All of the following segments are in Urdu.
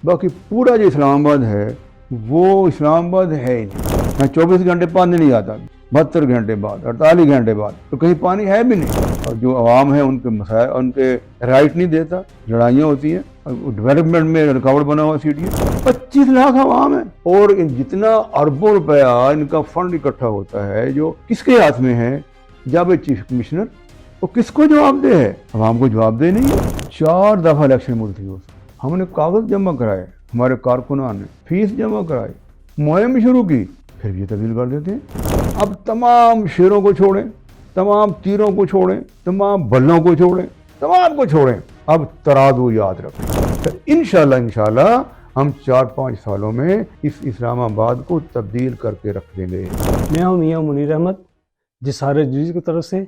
باقی پورا جو اسلام آباد ہے وہ اسلام آباد ہے ہی نہیں. میں 24 گھنٹے پانی نہیں آتا، 72 گھنٹے بعد، 48 گھنٹے بعد، تو کہیں پانی ہے بھی نہیں. اور جو عوام ہے ان کے مسائل، ان کے رائٹ نہیں دیتا، لڑائیاں ہوتی ہیں. ڈیولپمنٹ میں رکاوٹ بنا ہوا سیٹی ہے. 25 لاکھ عوام ہے، اور جتنا اربوں روپیہ ان کا فنڈ اکٹھا ہوتا ہے جو کس کے ہاتھ میں ہے؟ جب چیف کمشنر وہ کس کو جواب دے ہے؟ عوام کو جواب دے نہیں ہے. 4 دفعہ الیکشن ملتوی. ہم نے کاغذ جمع کرائے، ہمارے کارکنان نے فیس جمع کرائی، مہم شروع کی، پھر بھی تبدیل کر دیتے ہیں. اب تمام شیروں کو چھوڑیں، تمام تیروں کو چھوڑیں، تمام بلوں کو چھوڑیں، تمام کو چھوڑیں، اب ترازو یاد رکھیں. تو انشاءاللہ ہم 4-5 سالوں میں اس اسلام آباد کو تبدیل کر کے رکھ دیں گے. میں ہوں میاں منیر احمد جسارت جوزی کی طرف سے،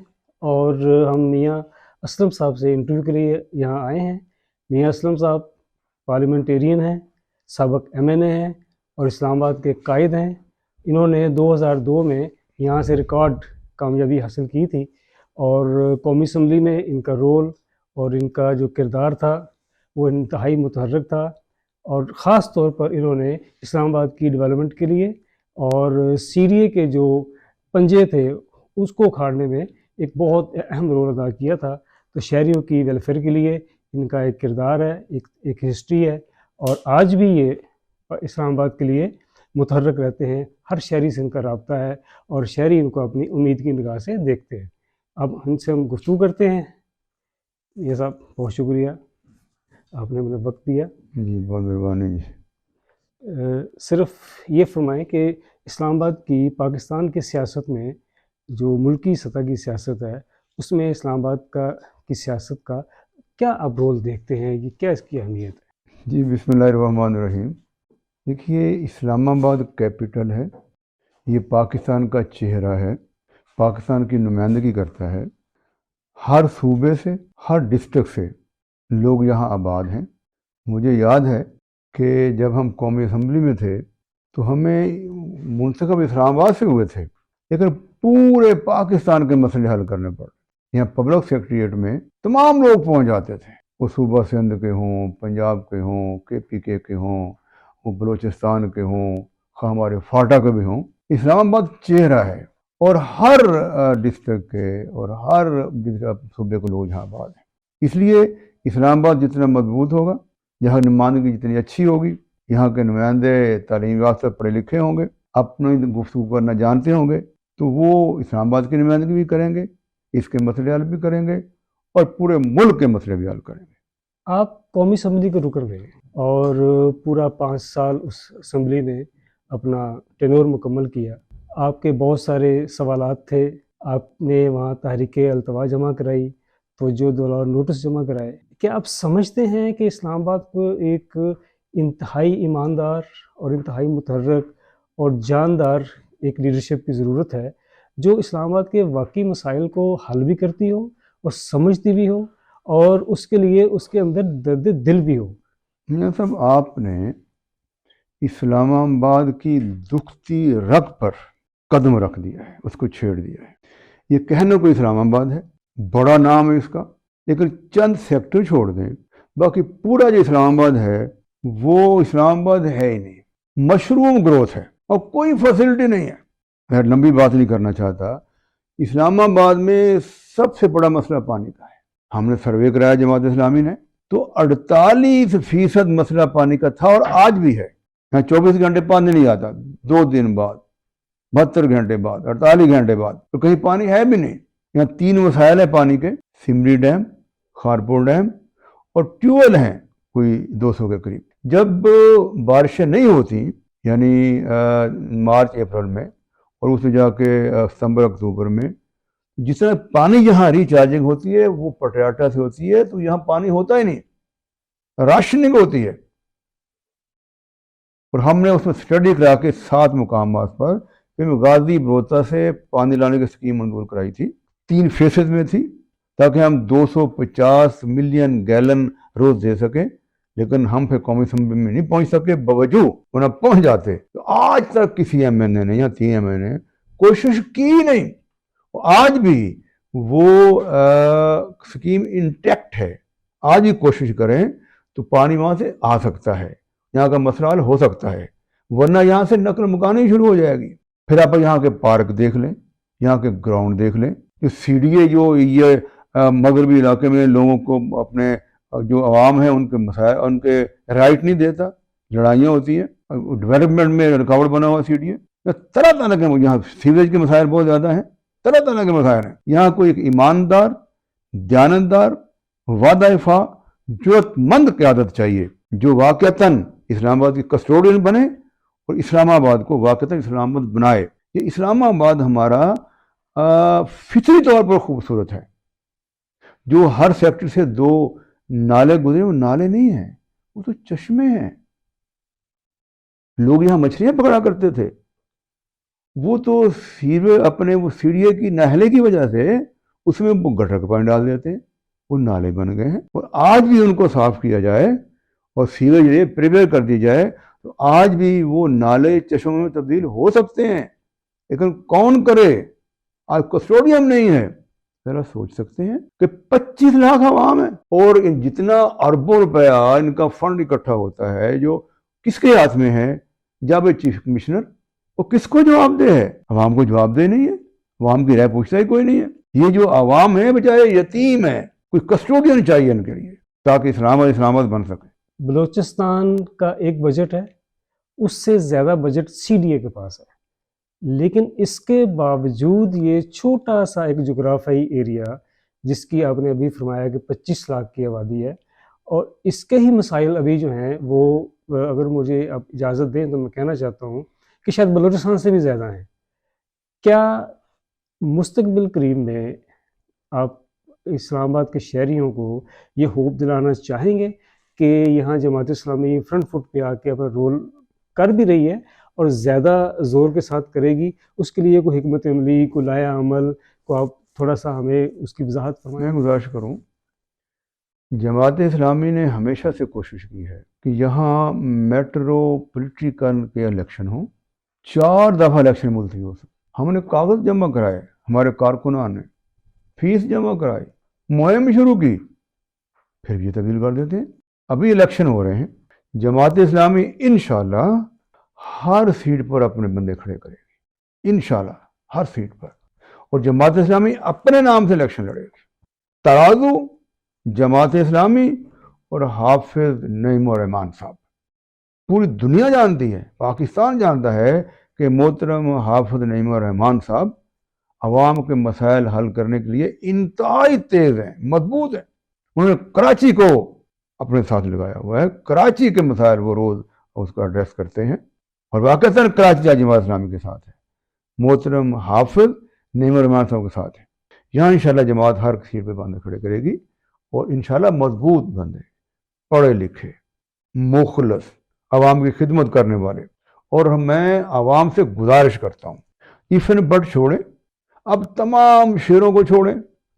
اور ہم میاں اسلم صاحب سے انٹرویو کے لیے یہاں آئے ہیں. میاں اسلم صاحب پارلیمنٹیرین ہیں، سابق MNA ہیں اور اسلام آباد کے قائد ہیں. انہوں نے 2002 میں یہاں سے ریکارڈ کامیابی حاصل کی تھی، اور قومی اسمبلی میں ان کا رول اور ان کا جو کردار تھا وہ انتہائی متحرک تھا. اور خاص طور پر انہوں نے اسلام آباد کی ڈیولپمنٹ کے لیے اور CDA کے جو پنجے تھے اس کو اکھاڑنے میں ایک بہت اہم رول ادا کیا تھا. تو شہریوں کی ویلفیئر کے لیے ان کا ایک کردار ہے، ایک ہسٹری ہے، اور آج بھی یہ اسلام آباد کے لیے متحرک رہتے ہیں. ہر شہری سے ان کا رابطہ ہے اور شہری ان کو اپنی امید کی نگاہ سے دیکھتے ہیں. اب ان سے ہم گفتگو کرتے ہیں. یہ صاحب بہت شکریہ، آپ نے مجھے وقت دیا. جی بہت مہربانی جی. صرف یہ فرمائیں کہ اسلام آباد کی پاکستان کی سیاست میں جو ملکی سطح کی سیاست ہے اس میں اسلام آباد کی سیاست کا کیا آپ رول دیکھتے ہیں؟ یہ کیا اس کی اہمیت ہے؟ جی بسم اللہ الرحمن الرحیم. دیکھیے، اسلام آباد کیپٹل ہے، یہ پاکستان کا چہرہ ہے، پاکستان کی نمائندگی کرتا ہے. ہر صوبے سے، ہر ڈسٹرکٹ سے لوگ یہاں آباد ہیں. مجھے یاد ہے کہ جب ہم قومی اسمبلی میں تھے تو ہمیں منتخب اسلام آباد سے ہوئے تھے، لیکن پورے پاکستان کے مسئلے حل کرنے پڑے. یہاں پبلک سیکریٹریٹ میں تمام لوگ پہنچ جاتے تھے، وہ صوبہ سندھ کے ہوں، پنجاب کے ہوں، KPK کے ہوں، وہ بلوچستان کے ہوں، ہمارے فاٹا کے بھی ہوں. اسلام آباد چہرہ ہے، اور ہر ڈسٹرکٹ کے اور ہر صوبے کے لوگ یہاں آباد ہیں. اس لیے اسلام آباد جتنا مضبوط ہوگا، یہاں نمائندگی جتنی اچھی ہوگی، یہاں کے نمائندے تعلیم یافتہ پڑھے لکھے ہوں گے، اپنی گفتگو کرنا جانتے ہوں گے، تو وہ اسلام آباد کی نمائندگی بھی کریں گے، اس کے مسئلے حل بھی کریں گے، اور پورے ملک کے مسئلے بھی حل کریں گے. آپ قومی اسمبلی کے رکن رہے اور پورا 5 سال اس اسمبلی نے اپنا ٹینور مکمل کیا. آپ کے بہت سارے سوالات تھے، آپ نے وہاں تحریک التوا جمع کرائی، توجہ دولار نوٹس جمع کرائے. کیا آپ سمجھتے ہیں کہ اسلام آباد کو ایک انتہائی ایماندار اور انتہائی متحرک اور جاندار ایک لیڈرشپ کی ضرورت ہے جو اسلام آباد کے واقعی مسائل کو حل بھی کرتی ہو اور سمجھتی بھی ہو اور اس کے لیے اس کے اندر درد دل بھی ہو؟ میاں صاحب، آپ نے اسلام آباد کی دکھتی رگ پر قدم رکھ دیا ہے، اس کو چھیڑ دیا ہے. یہ کہنے کو اسلام آباد ہے، بڑا نام ہے اس کا، لیکن چند سیکٹر چھوڑ دیں، باقی پورا جو اسلام آباد ہے وہ اسلام آباد ہے ہی نہیں. مشروم گروتھ ہے اور کوئی فیسلٹی نہیں ہے. میں لمبی بات نہیں کرنا چاہتا. اسلام آباد میں سب سے بڑا مسئلہ پانی کا ہے. ہم نے سروے کرایا جماعت اسلامی نے، تو 48% مسئلہ پانی کا تھا، اور آج بھی ہے. یہاں 24 گھنٹے پانی نہیں آتا، 2 دن بعد، 72 گھنٹے بعد، 48 گھنٹے بعد، تو کہیں پانی ہے بھی نہیں. یہاں 3 وسائل ہیں پانی کے: سمری ڈیم، خارپور ڈیم، اور ٹیوبویل ہیں کوئی 200 کے قریب. جب بارشیں نہیں ہوتی، یعنی مارچ اپریل میں، اور اس میں جا کے ستمبر اکتوبر میں، جتنا پانی یہاں ریچارجنگ ہوتی ہے وہ پٹیاٹا سے ہوتی ہے، تو یہاں پانی ہوتا ہی نہیں، راشننگ ہوتی ہے. اور ہم نے اس میں اسٹڈی کرا کے 7 مقامات پر پھر غازی بروتا سے پانی لانے کی اسکیم منظور کرائی تھی. 3 فیسز میں تھی تاکہ ہم 250 ملین گیلن روز دے سکیں، لیکن ہم پھر قومی اسمبلی میں نہیں پہنچ سکے، باوجود انہیں پہنچ جاتے. تو آج تک کسی MNA نے یا 3 MNA کوشش کی نہیں. آج بھی وہ اسکیم انٹیکٹ ہے. آج بھی کوشش کریں تو پانی وہاں سے آ سکتا ہے. یہاں کا مسئلہ حل ہو سکتا ہے، ورنہ یہاں سے نقل مکانی شروع ہو جائے گی۔ پھر آپ یہاں کے پارک دیکھ لیں، یہاں کے گراؤنڈ دیکھ لیں، جو سی ڈی اے جو یہ مغربی علاقے میں لوگوں کو اپنے جو عوام ہیں ان کے مسائل ان کے رائٹ نہیں دیتا، لڑائیاں ہوتی ہیں، ڈیولپمنٹ میں رکاوٹ بنا ہوا سی ڈی اے، طرح طرح کے یہاں سیوریج کے مسائل بہت زیادہ ہیں، طرح طرح کے مسائل ہیں۔ یہاں کوئی ایک ایماندار، دیانتدار، وعدہ فا، جرأت مند قیادت چاہیے جو واقعتاً اسلام آباد کی کسٹوڈین بنے اور اسلام آباد کو واقعتاً اسلام آباد بنائے۔ یہ اسلام آباد ہمارا فطری طور پر خوبصورت ہے، جو ہر سیکٹر سے 2 نالے گزرے، وہ نالے نہیں ہیں، وہ تو چشمے ہیں۔ لوگ یہاں مچھلیاں پکڑا کرتے تھے، وہ تو اپنے وہ سیڑھیے کی نہلے کی وجہ سے اس میں گٹر کا پانی ڈال دیتے ہیں، وہ نالے بن گئے ہیں۔ اور آج بھی ان کو صاف کیا جائے اور سیوریج پریپیئر کر دی جائے تو آج بھی وہ نالے چشموں میں تبدیل ہو سکتے ہیں، لیکن کون کرے؟ آج کسٹوڈیم نہیں ہے۔ ذرا سوچ سکتے ہیں کہ 25 لاکھ عوام ہیں اور جتنا اربوں روپیہ ان کا فنڈ اکٹھا ہوتا ہے جو کس کے ہاتھ میں ہے؟ جب چیف کمشنر وہ کس کو جواب دہ ہے؟ عوام کو جواب دہ نہیں ہے، عوام کی رائے پوچھتا ہی کوئی نہیں ہے۔ یہ جو عوام ہے بیچارے یتیم ہے، کوئی کسٹوڈین چاہیے ان کے لیے تاکہ اسلامت بن سکے۔ بلوچستان کا ایک بجٹ ہے، اس سے زیادہ بجٹ سی ڈی اے کے پاس ہے، لیکن اس کے باوجود یہ چھوٹا سا ایک جغرافیائی ایریا جس کی آپ نے ابھی فرمایا کہ 25 لاکھ کی آبادی ہے، اور اس کے ہی مسائل ابھی جو ہیں وہ اگر مجھے آپ اجازت دیں تو میں کہنا چاہتا ہوں کہ شاید بلوچستان سے بھی زیادہ ہیں۔ کیا مستقبل قریب میں آپ اسلام آباد کے شہریوں کو یہ ہوپ دلانا چاہیں گے کہ یہاں جماعت اسلامی فرنٹ فٹ پہ آ کے اپنا رول کر بھی رہی ہے اور زیادہ زور کے ساتھ کرے گی؟ اس کے لیے کوئی حکمت عملی، کوئی لایا عمل کو آپ تھوڑا سا ہمیں اس کی وضاحت فرمائیں۔ میں گزارش کروں، جماعت اسلامی نے ہمیشہ سے کوشش کی ہے کہ یہاں میٹروپولیٹن کے الیکشن ہوں، 4 دفعہ الیکشن ملتوی ہو سکے۔ ہم نے کاغذ جمع کرائے، ہمارے کارکنان نے فیس جمع کرائی، مہم شروع کی، پھر بھی یہ تبدیل کر دیتے ہیں۔ ابھی الیکشن ہو رہے ہیں، جماعت اسلامی انشاءاللہ ہر سیٹ پر اپنے بندے کھڑے کرے گی، انشاءاللہ ہر سیٹ پر، اور جماعت اسلامی اپنے نام سے الیکشن لڑے گی۔ ترازو جماعت اسلامی اور حافظ نعیم الرحمان صاحب، پوری دنیا جانتی ہے، پاکستان جانتا ہے کہ محترم حافظ نعیم الرحمان صاحب عوام کے مسائل حل کرنے کے لیے انتہائی تیز ہیں، مضبوط ہیں۔ انہوں نے کراچی کو اپنے ساتھ لگایا ہوا ہے، کراچی کے مسائل وہ روز اس کو ایڈریس کرتے ہیں، اور واقعتاً کراچی جماعت اسلامی کے ساتھ ہے، محترم حافظ نعیم الرحمان صاحب کے ساتھ ہے۔ یہاں انشاءاللہ جماعت ہر سیٹ پہ بندے کھڑے کرے گی، اور انشاءاللہ مضبوط بندے، پڑھے لکھے، مخلص، عوام کی خدمت کرنے والے۔ اور میں عوام سے گزارش کرتا ہوں، ایفن بٹ چھوڑیں، اب تمام شیروں کو چھوڑیں،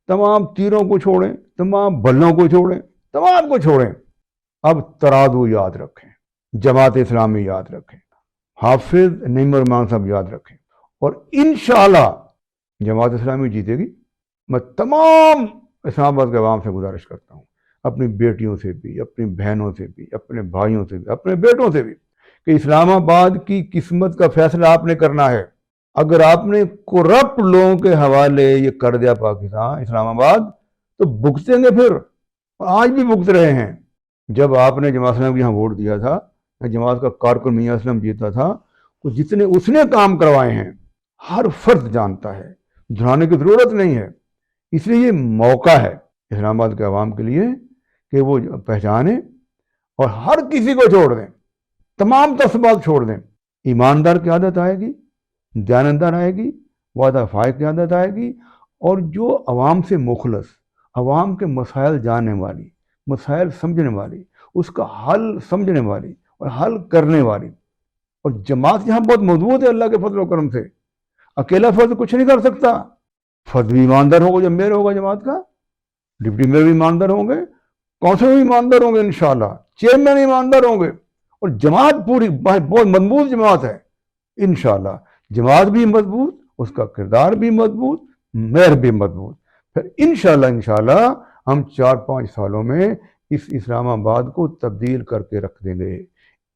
تمام تیروں کو چھوڑیں، تمام بلوں کو چھوڑیں، تمام کو چھوڑیں، اب ترازو یاد رکھیں، جماعت اسلامی یاد رکھیں، حافظ نعیم الرحمان صاحب یاد رکھیں، اور انشاءاللہ جماعت اسلامی جیتے گی۔ میں تمام اسلام آباد کے عوام سے گزارش کرتا ہوں، اپنی بیٹیوں سے بھی، اپنی بہنوں سے بھی، اپنے بھائیوں سے بھی، اپنے بیٹوں سے بھی، کہ اسلام آباد کی قسمت کا فیصلہ آپ نے کرنا ہے۔ اگر آپ نے کرپٹ لوگوں کے حوالے یہ کر دیا پاکستان، اسلام آباد، تو بھگتیں گے پھر، آج بھی بھگت رہے ہیں۔ جب آپ نے جماعت اسلامی یہاں ووٹ دیا تھا، جماعت کا کارکن میاں اسلم جیتا تھا، تو جتنے اس نے کام کروائے ہیں ہر فرد جانتا ہے، دہرانے کی ضرورت نہیں ہے۔ اس لیے یہ موقع ہے اسلام آباد کے عوام کے لیے کہ وہ پہچانیں اور ہر کسی کو چھوڑ دیں، تمام تعصبات چھوڑ دیں۔ ایماندار کی عادت آئے گی، دیانتدار آئے گی، وعدہ فائق کی عادت آئے گی، اور جو عوام سے مخلص، عوام کے مسائل جاننے والی، مسائل سمجھنے والی، اس کا حل سمجھنے والی اور حل کرنے والی۔ اور جماعت یہاں بہت مضبوط ہے اللہ کے فضل و کرم سے، اکیلا فرد کچھ نہیں کر سکتا۔ فرد بھی ایماندار ہوگا، جب میئر ہوگا جماعت کا، ڈپٹی میئر بھی ایماندار ہوں گے، کونسلر بھی ایماندار ہوں گے انشاءاللہ، چیئرمین ایماندار ہوں گے، اور جماعت پوری بہت مضبوط جماعت ہے انشاءاللہ۔ جماعت بھی مضبوط، اس کا کردار بھی مضبوط، میئر بھی مضبوط، پھر انشاءاللہ ہم 4-5 سالوں میں اس اسلام آباد کو تبدیل کر کے رکھ دیں گے۔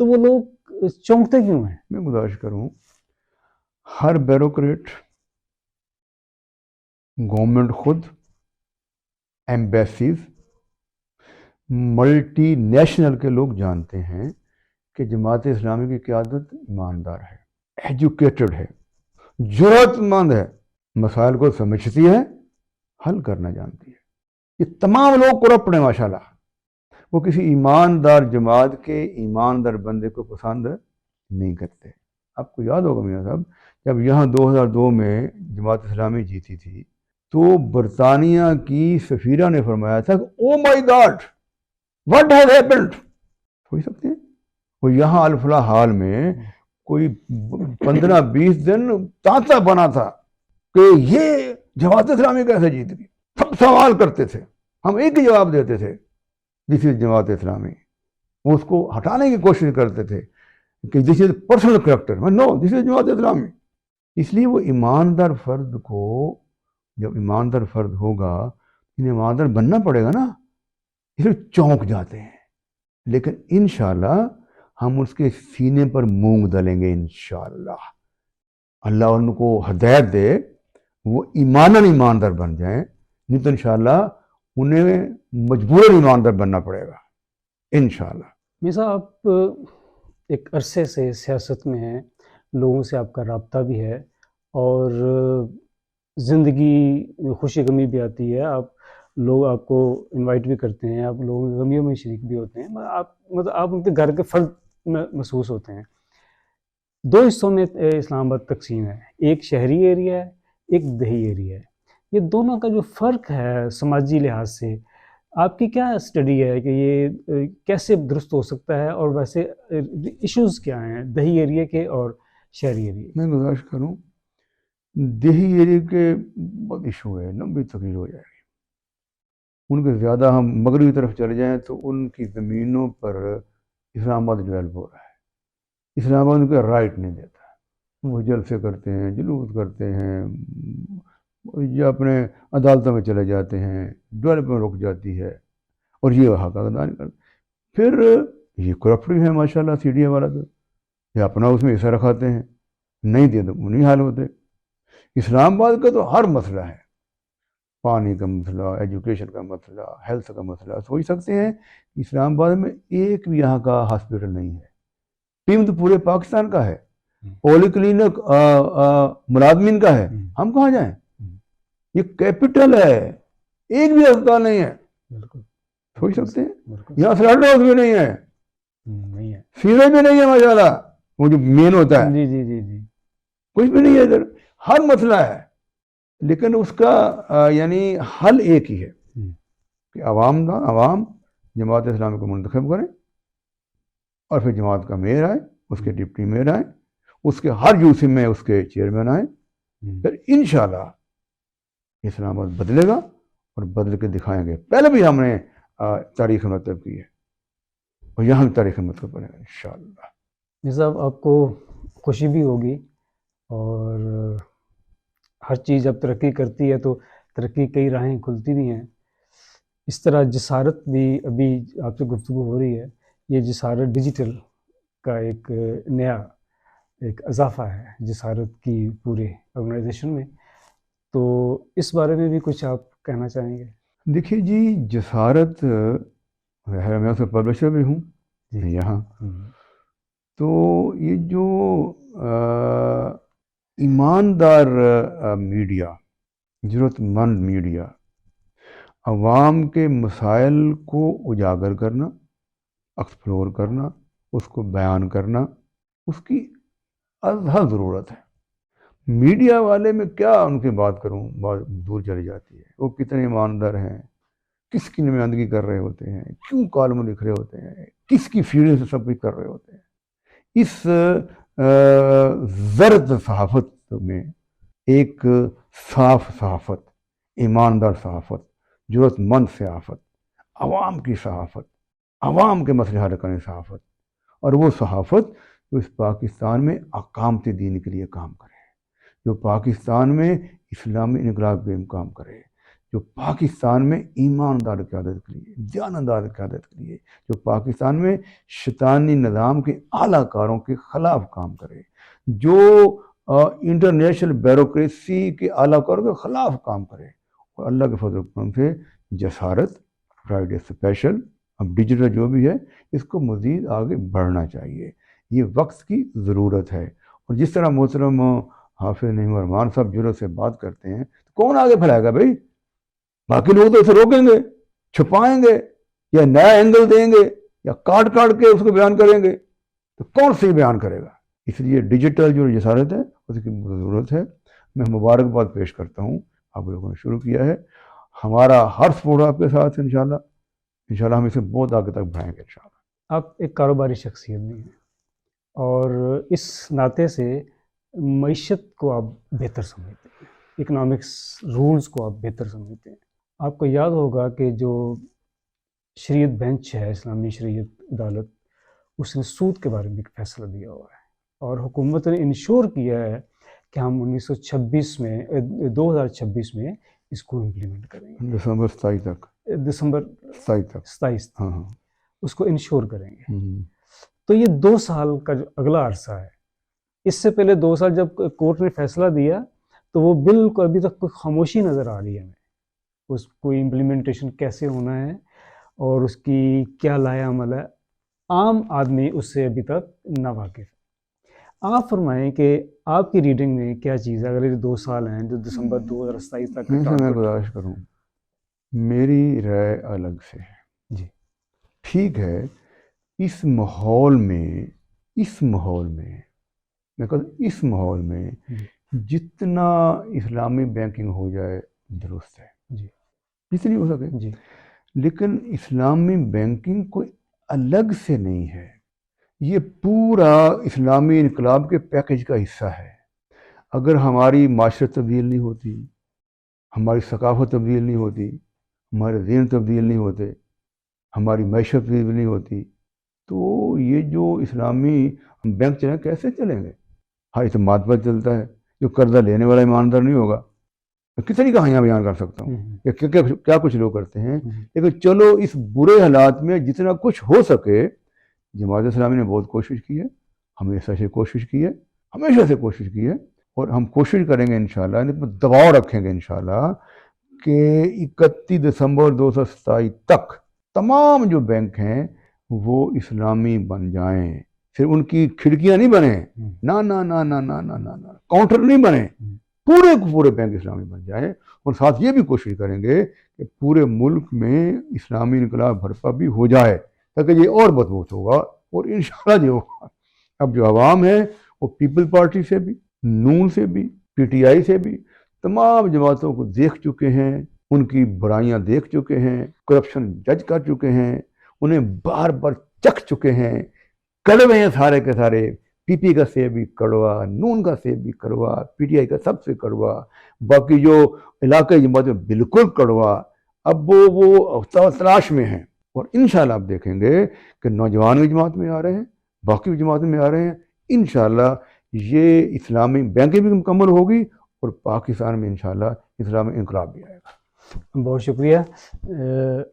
تو وہ لوگ چونکتے کیوں ہیں؟ میں گزارش کروں ہر بیوروکریٹ، گورنمنٹ خود، ایمبیسیز، ملٹی نیشنل کے لوگ جانتے ہیں کہ جماعت اسلامی کی قیادت ایماندار ہے، ایجوکیٹڈ ہے، جرأت مند ہے، مسائل کو سمجھتی ہے، حل کرنا جانتی ہے۔ یہ تمام لوگ کرپٹ ہیں ماشاءاللہ، وہ کسی ایماندار جماعت کے ایماندار بندے کو پسند نہیں کرتے۔ آپ کو یاد ہوگا میاں صاحب، جب یہاں 2002 میں جماعت اسلامی جیتی تھی تو برطانیہ کی سفیرہ نے فرمایا تھا کہ او مائی گاڈ واٹ ہیز ہیپنڈ، سوچ سکتے ہیں وہ یہاں الفلاح حال میں کوئی 15-20 دن تانتا بنا تھا کہ یہ جماعت اسلامی کیسے جیت گئی، سب سوال کرتے تھے، ہم ایک ہی جواب دیتے تھے، دس از جماعت اسلامی۔ وہ اس کو ہٹانے کی کوشش کرتے تھے کہ دس از پرسنل کریکٹر، نو دس از جماعت اسلامی۔ اس لیے وہ ایماندار فرد کو، جب ایماندار فرد ہوگا انہیں ایماندار بننا پڑے گا نا، اس لیے چونک جاتے ہیں، لیکن انشاءاللہ ہم اس کے سینے پر مونگ ڈالیں گے انشاءاللہ، اللہ ان کو ہدایت دے وہ ایماناً ایماندار بن جائیں، نہیں تو انشاءاللہ انہیں مجبوراً ایماندار بننا پڑے گا انشاءاللہ۔ میرزا آپ ایک عرصے سے سیاست میں ہیں، لوگوں سے آپ کا رابطہ بھی ہے، اور زندگی خوشی غمی بھی آتی ہے، لوگ آپ کو انوائٹ بھی کرتے ہیں، آپ لوگوں کی غمیوں میں شریک بھی ہوتے ہیں، آپ ان کے گھر کے فرد محسوس ہوتے ہیں۔ 2 حصوں میں اسلام آباد تقسیم ہے، ایک شہری ایریا ہے، ایک دیہی ایریا ہے۔ یہ دونوں کا جو فرق ہے سماجی لحاظ سے، آپ کی کیا اسٹڈی ہے کہ یہ کیسے درست ہو سکتا ہے، اور ویسے ایشوز کیا ہیں دیہی ایریا کے اور شہری ایریا کے؟ میں گزارش کروں، دیہی ایریا کے بہت ایشو ہے، لمبی تقریر ہو جائے گی، ان کے زیادہ ہم مغربی طرف چلے جائیں تو ان کی زمینوں پر اسلام آباد ڈیولپ ہو رہا ہے، اسلام آباد ان کو رائٹ نہیں دیتا، وہ جلسے کرتے ہیں، جلوس کرتے ہیں، یا اپنے عدالتوں میں چلے جاتے ہیں، ڈیولپمنٹ رک جاتی ہے، اور یہ حق ادا نہیں کرتے۔ پھر یہ کرپٹ بھی ہے ماشاءاللہ، سی ڈی اے والا تو یہ اپنا اس میں حصہ رکھاتے ہیں، نہیں دے تو وہ نہیں حال ہوتے۔ اسلام آباد کا تو ہر مسئلہ ہے، پانی کا مسئلہ، ایجوکیشن کا مسئلہ، ہیلتھ کا مسئلہ، سوچ سکتے ہیں اسلام آباد میں ایک بھی یہاں کا ہاسپٹل نہیں ہے، ٹیم تو پورے پاکستان کا ہے، پولی کلینک ملازمین کا ہے، ہم کہاں جائیں؟ یہ کیپٹل ہے، ایک بھی اسپتال نہیں ہے، سوچ سکتے ہیں یہاں سلنڈر ہاؤس بھی نہیں ہے، سیوریج بھی نہیں ہے ماشاءاللہ، وہ جو مین ہوتا ہے، جی کچھ بھی نہیں ہے ادھر، ہر مسئلہ ہے، لیکن اس کا یعنی حل ایک ہی ہے کہ عوام جماعت اسلامی کو منتخب کریں، اور پھر جماعت کا میئر آئے، اس کے ڈپٹی میئر آئیں، اس کے ہر یوسف میں اس کے چیئرمین آئیں، پھر انشاءاللہ اسلام آباد بدلے گا، اور بدل کے دکھائیں گے۔ پہلے بھی ہم نے تاریخ مرتب کی ہے، اور یہاں بھی تاریخ مرتب کریں گے انشاءاللہ۔ مرزا صاحب، آپ کو خوشی بھی ہوگی، اور ہر چیز جب ترقی کرتی ہے تو ترقی کئی راہیں کھلتی بھی ہیں، اس طرح جسارت بھی ابھی آپ سے گفتگو ہو رہی ہے، یہ جسارت ڈیجیٹل کا ایک نیا ایک اضافہ ہے جسارت کی پورے آرگنائزیشن میں، تو اس بارے میں بھی کچھ آپ کہنا چاہیں گے؟ دیکھیے جی، جسارت میں اس کا پبلشر بھی ہوں یہاں، تو یہ جو ایماندار میڈیا، ضرورت مند میڈیا، عوام کے مسائل کو اجاگر کرنا، ایکسپلور کرنا، اس کو بیان کرنا، اس کی ازحد ضرورت ہے۔ میڈیا والے میں کیا ان کی بات کروں، بات دور چلی جاتی ہے، وہ کتنے ایماندار ہیں، کس کی نمائندگی کر رہے ہوتے ہیں، کیوں کالم لکھ رہے ہوتے ہیں، کس کی فیڈنگ سے سب کچھ کر رہے ہوتے ہیں۔ اس زرد صحافت میں ایک صاف صحافت، ایماندار صحافت، ضرورت مند صحافت، عوام کی صحافت، عوام کے مسئلے حل کرنے صحافت، اور وہ صحافت جو اس پاکستان میں اقامت دین کے لیے کام کرے، جو پاکستان میں اسلامی انقلاب کے کام کرے، جو پاکستان میں ایماندار قیادت کے لیے، دیانتدار قیادت کے لیے، جو پاکستان میں شیطانی نظام کے اعلیٰ کاروں کے خلاف کام کرے، جو انٹرنیشنل بیوروکریسی کے اعلیٰ کاروں کے خلاف کام کرے، اور اللہ کے فضل و کرم سے جسارت، فرائیڈے اسپیشل، اب ڈیجیٹل جو بھی ہے، اس کو مزید آگے بڑھنا چاہیے، یہ وقت کی ضرورت ہے۔ اور جس طرح محترم حافظ نعیم الرحمان صاحب جرأت سے بات کرتے ہیں، تو کون آگے پھیلائے گا بھائی؟ باقی لوگ تو اسے روکیں گے، چھپائیں گے، یا نیا اینگل دیں گے، یا کاٹ کے اس کو بیان کریں گے، تو کون صحیح بیان کرے گا؟ اس لیے ڈیجیٹل جو جسارت ہے اس کی ضرورت ہے۔ میں مبارکباد پیش کرتا ہوں، آپ لوگوں نے شروع کیا ہے، ہمارا ہر سپورٹ آپ کے ساتھ ہے، انشاءاللہ ہم اسے بہت آگے تک بڑھائیں گے انشاءاللہ۔ آپ ایک کاروباری شخصیت بھی ہیں اور اس ناطے سے معیشت کو آپ بہتر سمجھتے ہیں، اکنامکس رولز کو آپ بہتر سمجھتے ہیں۔ آپ کو یاد ہوگا کہ جو شریعت بینچ ہے، اسلامی شریعت عدالت، اس نے سود کے بارے میں ایک فیصلہ دیا ہوا ہے، اور حکومت نے انشور کیا ہے کہ ہم 2026 میں اس کو امپلیمنٹ کریں گے، دسمبر 27 تک، دسمبر 27 ہاں ہاں، اس کو انشور کریں گے۔ تو یہ 2 سال کا جو اگلا عرصہ ہے، اس سے پہلے 2 سال جب کورٹ نے فیصلہ دیا تو وہ بل کو ابھی تک کوئی خاموشی نظر آ رہی ہے ہمیں، اس کو امپلیمنٹیشن کیسے ہونا ہے اور اس کی کیا لائحہ عمل ہے، عام آدمی اس سے ابھی تک ناواقف ہے۔ آپ فرمائیں کہ آپ کی ریڈنگ میں کیا چیز ہے، اگر یہ 2 سال ہیں جو دسمبر 2027 تک میں گزارش کروں، میری رائے الگ سے ہے جی، ٹھیک ہے، اس ماحول میں میں کہتا ہوں اس ماحول میں جتنا اسلامی بینکنگ ہو جائے درست ہے، جی جتنی ہو سکے، جی، لیکن اسلامی بینکنگ کوئی الگ سے نہیں ہے، یہ پورا اسلامی انقلاب کے پیکج کا حصہ ہے۔ اگر ہماری معاشرت تبدیل نہیں ہوتی، ہماری ثقافت تبدیل نہیں ہوتی، ہمارے ذہن تبدیل نہیں ہوتے، ہماری معیشت تبدیل نہیں ہوتی، تو یہ جو اسلامی بینک چلیں کیسے چلیں گے؟ ہر اعتماد پر چلتا ہے، جو قرضہ لینے والا ایماندار نہیں ہوگا، میں کتنی کہانیاں بیان کر سکتا ہوں، کیا کچھ لوگ کرتے ہیں، لیکن چلو اس برے حالات میں جتنا کچھ ہو سکے، جماعت اسلامی نے بہت کوشش کی ہے، ہمیشہ سے کوشش کی ہے، اور ہم کوشش کریں گے انشاءاللہ، ان پر دباؤ رکھیں گے انشاءاللہ کہ 31 دسمبر 2027 تک تمام جو بینک ہیں وہ اسلامی بن جائیں، پھر ان کی کھڑکیاں نہیں بنیں، نہ کاؤنٹر نہیں بنے، پورے بینک اسلامی بن جائیں، اور ساتھ یہ بھی کوشش کریں گے کہ پورے ملک میں اسلامی انقلاب بھرپا بھی ہو جائے، تاکہ یہ اور مضبوط ہوگا، اور انشاءاللہ جو ہوگا، اب جو عوام ہے وہ پیپل پارٹی سے بھی، نون سے بھی، پی ٹی آئی سے بھی، تمام جماعتوں کو دیکھ چکے ہیں، ان کی برائیاں دیکھ چکے ہیں، کرپشن جج کر چکے ہیں، انہیں بار بار چکھ چکے ہیں، کڑوے ہیں سارے کے سارے، پی پی کا سیب بھی کڑوا، نون کا سیب بھی کڑوا، پی ٹی آئی کا سب سے کڑوا، باقی جو علاقائی جماعتیں بالکل کڑوا، اب وہ تلاش میں ہیں، اور انشاءاللہ آپ دیکھیں گے کہ نوجوان بھی جماعت میں آ رہے ہیں، باقی بھی جماعتوں میں آ رہے ہیں، انشاءاللہ یہ اسلامی بینکنگ بھی مکمل ہوگی، اور پاکستان میں انشاءاللہ اسلامی انقلاب بھی آئے گا۔ بہت شکریہ۔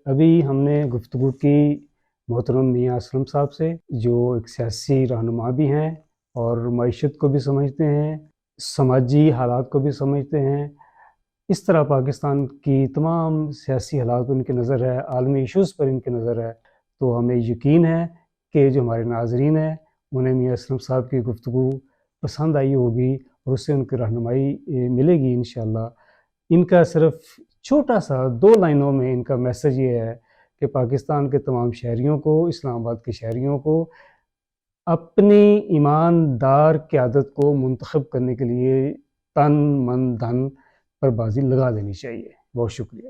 ابھی ہم نے گفتگو کی محترم میاں اسلم صاحب سے، جو ایک سیاسی رہنما بھی ہیں اور معیشت کو بھی سمجھتے ہیں، سماجی حالات کو بھی سمجھتے ہیں، اس طرح پاکستان کی تمام سیاسی حالات پر ان کی نظر ہے، عالمی ایشوز پر ان کی نظر ہے، تو ہمیں یقین ہے کہ جو ہمارے ناظرین ہیں انہیں میاں اسلم صاحب کی گفتگو پسند آئی ہوگی، اور اس سے ان کی رہنمائی ملے گی انشاءاللہ۔ ان کا صرف چھوٹا سا 2 لائنوں میں ان کا میسج یہ ہے کہ پاکستان کے تمام شہریوں کو، اسلام آباد کے شہریوں کو اپنی ایماندار قیادت کو منتخب کرنے کے لیے تن من دھن پر بازی لگا دینی چاہیے۔ بہت شکریہ۔